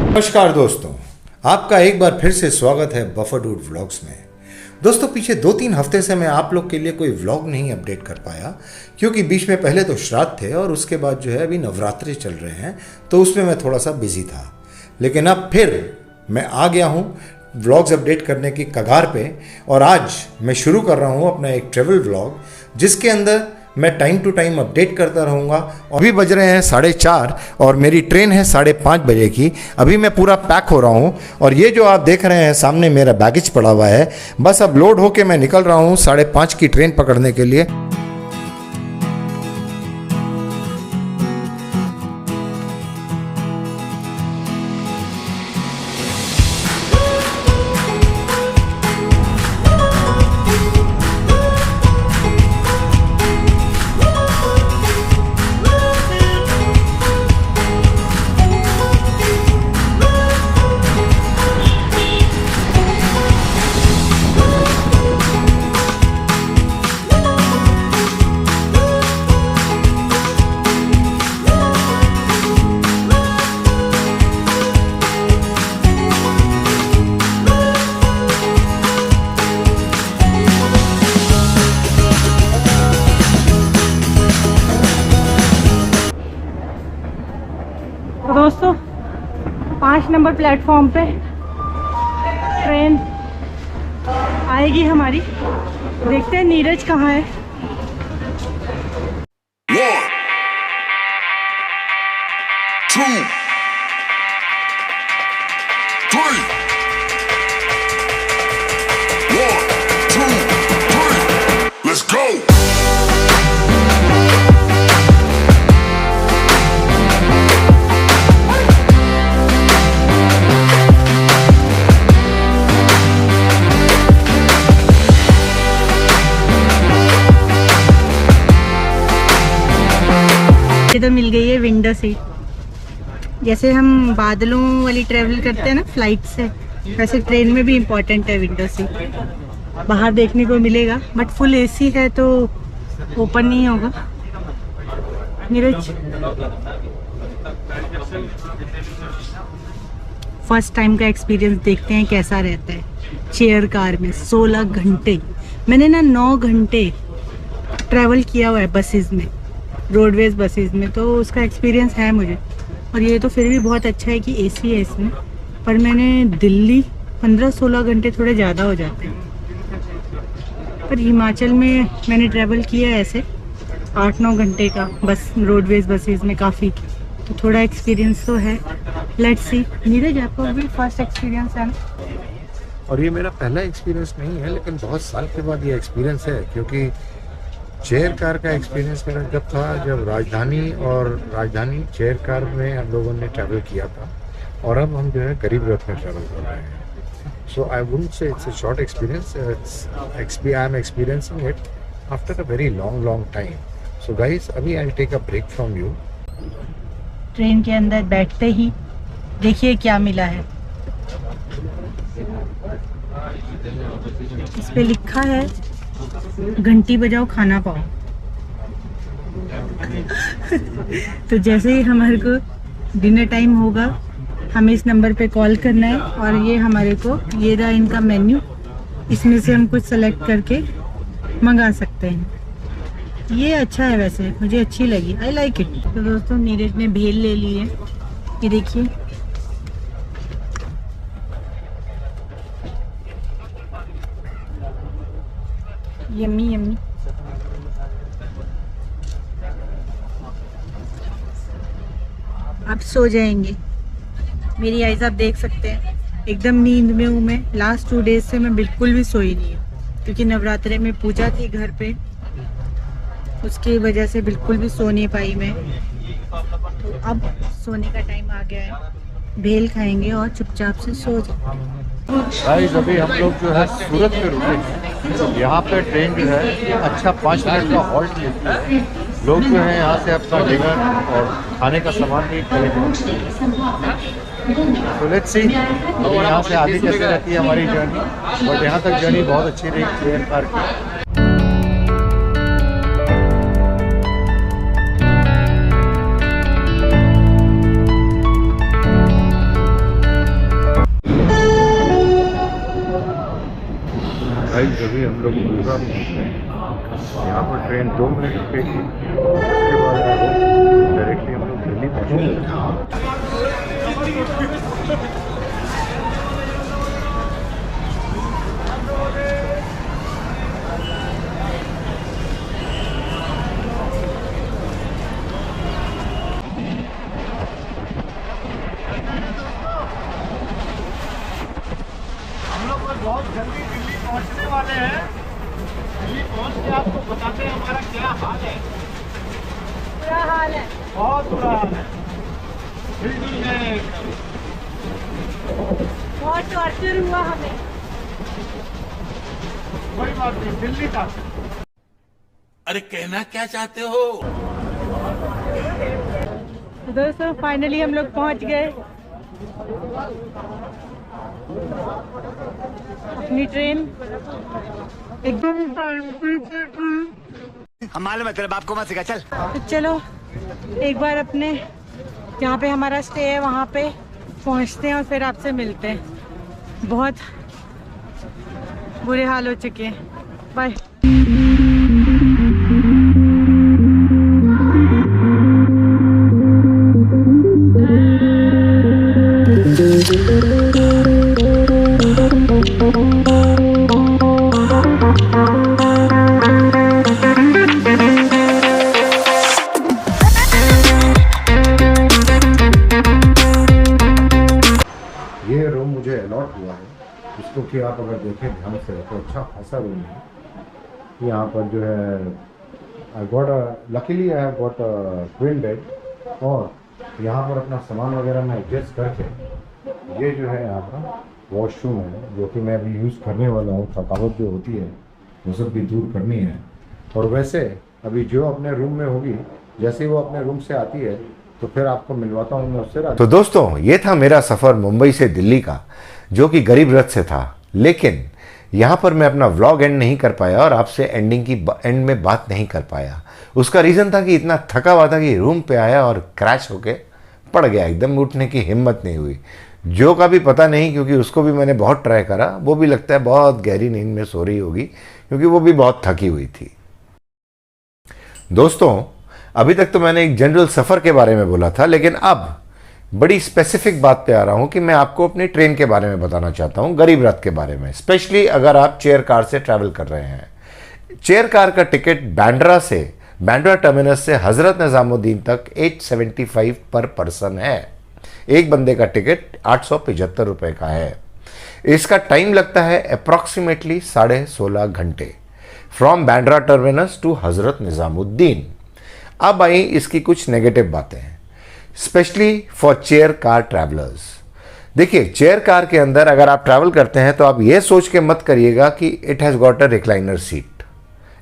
नमस्कार दोस्तों, आपका एक बार फिर से स्वागत है बफरडूड व्लॉग्स में। दोस्तों, पीछे 2-3 हफ्ते से मैं आप लोग के लिए कोई व्लॉग नहीं अपडेट कर पाया, क्योंकि बीच में पहले तो श्राद्ध थे और उसके बाद जो है अभी नवरात्रि चल रहे हैं, तो उसमें मैं थोड़ा सा बिजी था। लेकिन अब फिर मैं आ गया हूँ व्लॉग्स अपडेट करने की कगार पे, और आज मैं शुरू कर रहा हूँ अपना एक ट्रैवल व्लॉग, जिसके अंदर मैं टाइम टू टाइम अपडेट करता रहूँगा। अभी बज रहे हैं 4:30 और मेरी ट्रेन है 5:30 बजे की। अभी मैं पूरा पैक हो रहा हूँ और ये जो आप देख रहे हैं सामने मेरा बैगेज पड़ा हुआ है, बस अब लोड होके मैं निकल रहा हूँ 5:30 की ट्रेन पकड़ने के लिए। तो दोस्तों 5 नंबर प्लेटफॉर्म पे ट्रेन आएगी हमारी। देखते हैं नीरज कहाँ है। Let's go! ये तो मिल गई है विंडो सीट। जैसे हम बादलों वाली ट्रेवल करते हैं ना फ्लाइट से, वैसे ट्रेन में भी इम्पोर्टेंट है विंडो सीट। बाहर देखने को मिलेगा, बट फुल एसी है तो ओपन नहीं होगा। नीरज फर्स्ट टाइम का एक्सपीरियंस देखते हैं कैसा रहता है चेयर कार में। 16 घंटे मैंने ना 9 घंटे ट्रैवल किया हुआ है बसेस में, रोडवेज बसेस में, तो उसका एक्सपीरियंस है मुझे। और ये तो फिर भी बहुत अच्छा है कि एसी है इसमें, पर मैंने दिल्ली 15-16 घंटे थोड़े ज़्यादा हो जाते हैं। पर हिमाचल में मैंने ट्रैवल किया है ऐसे 8-9 घंटे का बस रोडवेज बसेस में, काफ़ी, तो थोड़ा एक्सपीरियंस तो है। Let's see. नीरज, आपको भी फर्स्ट एक्सपीरियंस है ना? और ये मेरा पहला एक्सपीरियंस नहीं है, लेकिन बहुत साल के बाद ये एक्सपीरियंस है, क्योंकि चेयर कार का एक्सपीरियंस मेरा जब राजधानी चेयर कार में हम लोगों ने ट्रैवल किया था, और अब हम जो है गरीब रथ में ट्रैवल कर रहे हैं। So I wouldn't say it's a short experience, I am experiencing it after a very long time. So guys, अभी I will take a break from you. Train के अंदर बैठते ही देखिए क्या मिला है। इस पे लिखा है घंटी बजाओ खाना पाओ। तो जैसे ही हमारे को डिनर टाइम होगा, हमें इस नंबर पे कॉल करना है, और ये हमारे को, ये रहा इनका मेन्यू, इसमें से हम कुछ सेलेक्ट करके मंगा सकते हैं। ये अच्छा है, वैसे मुझे अच्छी लगी, आई लाइक इट। तो दोस्तों, नीरज ने भेल ले ली है, ये देखिए। Yummy yummy. आप सो जाएंगे। मेरी आइज़ आप देख सकते हैं, एकदम नींद में हूँ मैं। लास्ट 2 डेज से मैं बिल्कुल भी सोई नहीं हूँ, क्योंकि नवरात्रे में पूजा थी घर पे, उसकी वजह से बिल्कुल भी सो नहीं पाई मैं। तो अब सोने का टाइम आ गया है, भेल खाएंगे और चुपचाप से सो जाएंगे। गाइस, अभी हम लोग जो है सूरत में रुके हैं। यहाँ पे ट्रेन जो है अच्छा 5 मिनट का हॉल्ट लेती है। लोग जो है यहाँ से अपना डिनर और खाने का सामान भी खरीदते हैं। तो लेट्स सी अभी यहाँ से आगे कैसे रहती है हमारी जर्नी, बट यहाँ तक जर्नी बहुत अच्छी रही ट्रेन कार की। भाई जब हम लोग गुरुग्राम पहुँचते हैं, यहाँ पर ट्रेन 2 मिनट रुकेगी, उसके बाद डायरेक्टली हम लोग दिल्ली पहुँचेंगे। बहुत जल्दी दिल्ली पहुंचने वाले हैं। दिल्ली पहुंच के आपको बताते हैं हमारा क्या हाल है। बुरा हाल है। बहुत बुरा हाल है। बिल्कुल नहीं, बहुत टॉर्चर हुआ हमें। कोई बात नहीं, दिल्ली तक। अरे कहना क्या चाहते हो? तो दोस्तों फाइनली हम लोग पहुंच गए अपनी ट्रेन एकदम टाइम पे। हम मालूम है तेरे बाप को मत सिखा, चल। तो चलो एक बार अपने जहाँ पे हमारा स्टे है वहाँ पे पहुँचते हैं और फिर आपसे मिलते हैं। बहुत बुरे हाल हो चुके हैं। बाय। ये रूम मुझे अलॉट हुआ है, इसको कि आप अगर देखें ध्यान से तो अच्छा खासा रूम है। यहाँ पर जो है I got luckily I have got twin bed, और यहाँ पर अपना सामान वगैरह मैं एडजस्ट करके, ये जो है यहाँ पर वॉशरूम है जो कि मैं अभी यूज़ करने वाला हूँ। थकावट जो होती है वो सब भी दूर करनी है। और वैसे अभी जो अपने रूम में होगी, जैसे ही वो अपने रूम से आती है तो फिर आपको मिलवाता हूँ मैं उससे। तो दोस्तों ये था मेरा सफ़र मुंबई से दिल्ली का, जो कि गरीब रथ से था। लेकिन यहाँ पर मैं अपना व्लॉग एंड नहीं कर पाया और आपसे एंड में बात नहीं कर पाया। उसका रीज़न था कि इतना थका हुआ था कि रूम पे आया और क्रैश होके पड़ गया, एकदम उठने की हिम्मत नहीं हुई। जो का भी पता नहीं, क्योंकि उसको भी मैंने बहुत ट्राई करा, वो भी लगता है बहुत गहरी नींद में सो रही होगी, क्योंकि वो भी बहुत थकी हुई थी। दोस्तों अभी तक तो मैंने एक जनरल सफ़र के बारे में बोला था, लेकिन अब बड़ी स्पेसिफिक बात पे आ रहा हूँ कि मैं आपको अपनी ट्रेन के बारे में बताना चाहता हूँ, गरीब रथ के बारे में। स्पेशली अगर आप चेयर कार से ट्रैवल कर रहे हैं। चेयर कार का टिकट बांद्रा टर्मिनस से हज़रत निज़ामुद्दीन तक 875 पर पर्सन है। एक बंदे का टिकट 875 रुपये का है। इसका टाइम लगता है अप्रॉक्सीमेटली 16.5 घंटे from Bandra terminus to Hazrat Nizamuddin. अब आई इसकी कुछ नेगेटिव बातें, specially for chair car travellers. देखिए, चेयर कार के अंदर अगर आप ट्रैवल करते हैं तो आप ये सोच के मत करिएगा कि it has got a recliner seat.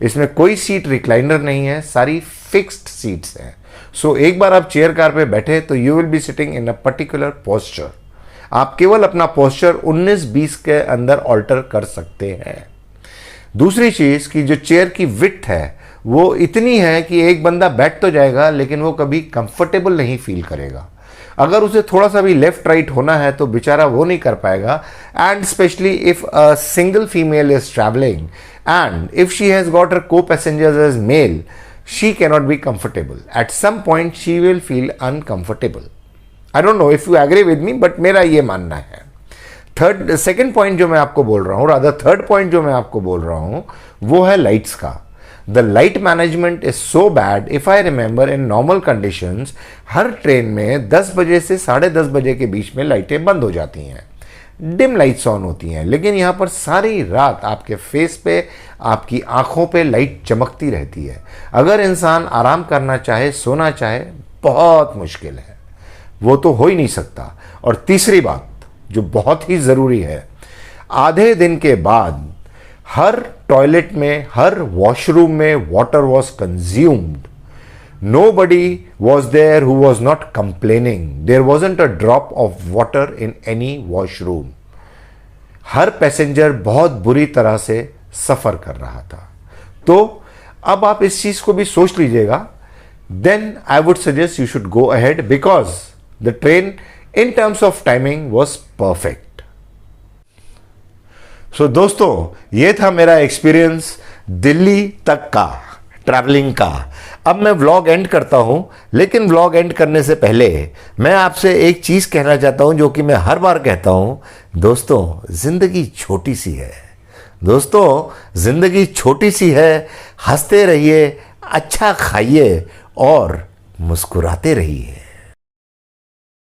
इसमें कोई सीट रिक्लाइनर नहीं है, सारी फिक्स्ड सीट्स हैं। सो एक बार आप चेयर कार पे बैठे तो you will be sitting in a particular posture. आप केवल अपना पोस्चर 19-20 के अंदर ऑल्टर कर सकते हैं। दूसरी चीज़ कि जो चेयर की विड्थ है वो इतनी है कि एक बंदा बैठ तो जाएगा लेकिन वो कभी कंफर्टेबल नहीं फील करेगा। अगर उसे थोड़ा सा भी लेफ्ट राइट होना है तो बेचारा वो नहीं कर पाएगा। And specially if a single female is travelling and if she has got her co passengers as male, she cannot be comfortable. At some point she will feel uncomfortable. I don't know if you agree with me, but मेरा ये मानना है। Second point जो मैं आपको बोल रहा हूँ, रादर थर्ड पॉइंट जो मैं आपको बोल रहा हूँ, वो है लाइट्स का। The light management is so bad. If I remember in normal conditions, her train में 10 बजे से 10:30 बजे के बीच में लाइटें बंद हो जाती हैं, डिम लाइट्स ऑन होती हैं। लेकिन यहाँ पर सारी रात आपके फेस पे, आपकी आंखों पे लाइट चमकती रहती है। अगर इंसान आराम करना चाहे, सोना चाहे, बहुत मुश्किल है, वो तो हो ही नहीं सकता। और तीसरी बात जो बहुत ही ज़रूरी है, आधे दिन के बाद हर टॉयलेट में, हर वॉशरूम में water was consumed. Nobody was there who was not complaining. There wasn't a drop of water in any washroom. Her passenger बहुत बुरी तरह से सफ़र कर रहा था। तो अब आप इस चीज़ को भी सोच लीजिएगा। Then I would suggest you should go ahead because the train in terms of timing was perfect. सो दोस्तों, ये था मेरा एक्सपीरियंस दिल्ली तक का, ट्रैवलिंग का। अब मैं व्लॉग एंड करता हूँ, लेकिन व्लॉग एंड करने से पहले मैं आपसे एक चीज़ कहना चाहता हूँ, जो कि मैं हर बार कहता हूँ। दोस्तों, ज़िंदगी छोटी सी है। दोस्तों, ज़िंदगी छोटी सी है। हंसते रहिए, अच्छा खाइए और मुस्कुराते रहिए।